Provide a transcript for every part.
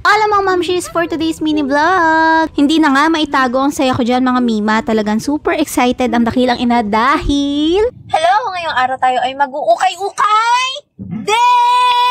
Alam mga mamshis, for today's mini vlog, hindi na nga maitago ang saya ko dyan mga mima. Talagang super excited ang dakilang ina dahil hello, ngayong araw tayo ay mag-uukay-ukay day!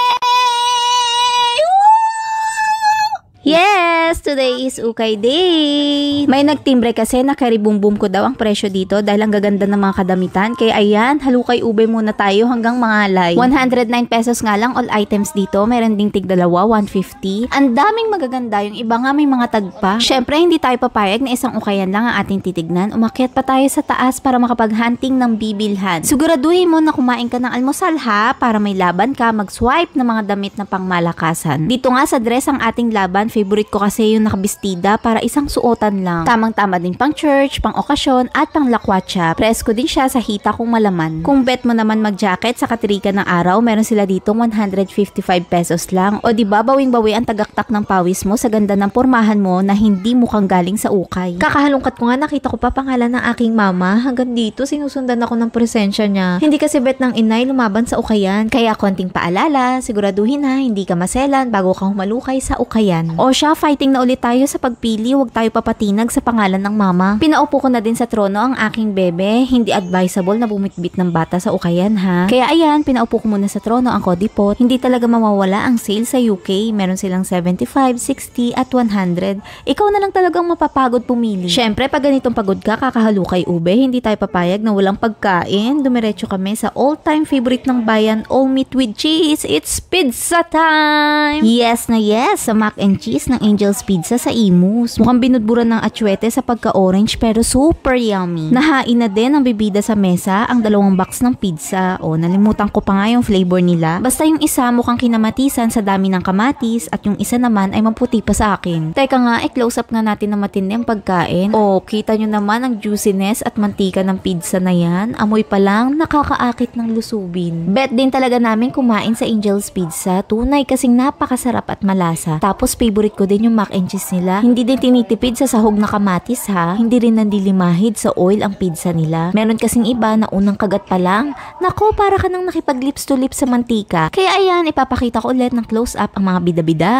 Yes! Today is Ukay Day! May nagtimbre kasi na karibum-bum ko daw ang presyo dito dahil ang gaganda ng mga kadamitan. Kaya ayan, halukay ube muna tayo hanggang mangalay. 109 pesos nga lang all items dito. Meron ding tig-dalawa, 150. Ang daming magaganda, yung iba nga may mga tagpa. Syempre, hindi tayo papayag na isang ukayan lang ang ating titignan. Umakyat pa tayo sa taas para makapag-hunting ng bibilhan. Siguraduhin mo na kumain ka ng almusal ha, para may laban ka mag-swipe ng mga damit na pangmalakasan. Dito nga sa dress ang ating laban. Favorite ko kasi yung nakabistida para isang suotan lang. Tamang-tama din pang church, pang okasyon, at pang lakwatsa. Presko din siya sa hita kung malaman. Kung bet mo naman mag-jacket sa katrika ng araw, meron sila dito 155 pesos lang. O diba, bawing-bawi ang tagaktak ng pawis mo sa ganda ng pormahan mo na hindi mukhang galing sa ukay. Kakahalungkat ko nga, nakita ko pa pangalan ng aking mama. Hanggang dito, sinusundan ako ng presensya niya. Hindi kasi bet ng inay lumaban sa ukayan. Kaya konting paalala, siguraduhin ha, hindi ka maselan bago kang humalukay sa ukayan. O siya, fighting na ulit tayo sa pagpili, huwag tayo papatinag sa pangalan ng mama. Pinaupo ko na din sa trono ang aking bebe. Hindi advisable na bumitbit ng bata sa ukayan ha. Kaya ayan, pinaupo ko muna sa trono ang kodipot. Hindi talaga mawawala ang sale sa UK. Meron silang 75, 60 at 100. Ikaw na lang talagang mapapagod pumili. Syempre, pag ganitong pagod ka, kakahalukay ube, hindi tayo papayag na walang pagkain. Dumiretso kami sa all-time favorite ng bayan, all meat with cheese. It's pizza time! Yes na yes, sa mac and cheese ng Angel's Pizza sa Imus. Mukhang binudburan ng atsuete sa pagka-orange pero super yummy. Nahain na din ang bibida sa mesa ang 2 box ng pizza. O, nalimutan ko pa nga yung flavor nila. Basta yung isa mukhang kinamatisan sa dami ng kamatis at yung isa naman ay maputi pa sa akin. Teka nga, close up nga natin na matindi ang pagkain. O, kita nyo naman ang juiciness at mantika ng pizza na yan. Amoy pa lang, nakakaakit ng lusubin. Bet din talaga namin kumain sa Angel's Pizza. Tunay kasing napakasarap at malasa. Tapos favorite ko din yung mac and cheese nila. Hindi din tinitipid sa sahog na kamatis ha. Hindi rin nandilimahid sa oil ang pizza nila. Meron kasing iba na unang kagat pa lang, nako, para ka nang nakipag lips to lips sa mantika. Kaya ayan, ipapakita ko ulit ng close up ang mga bida-bida.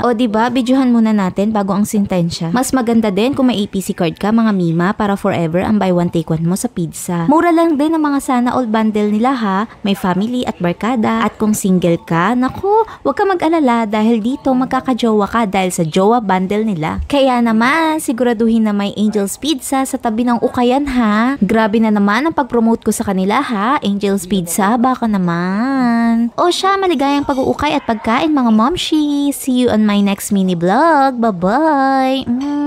O diba, videohan muna natin bago ang sintensya. Mas maganda din kung may APC card ka mga mima para forever ang buy one take one mo sa pizza. Mura lang din ang mga sana all bundle nila ha. May family at barkada. At kung single ka, nako, huwag ka mag-alala dahil dito magkakajowa ka dahil sa jowa bundle nila. Kaya naman, siguraduhin na may Angel's Pizza sa tabi ng ukayan ha. Grabe na naman ang pag-promote ko sa kanila ha. Angel's Pizza, baka naman. O siya, maligayang pag-uukay at pagkain mga momshi. See you on my next mini vlog. Bye-bye!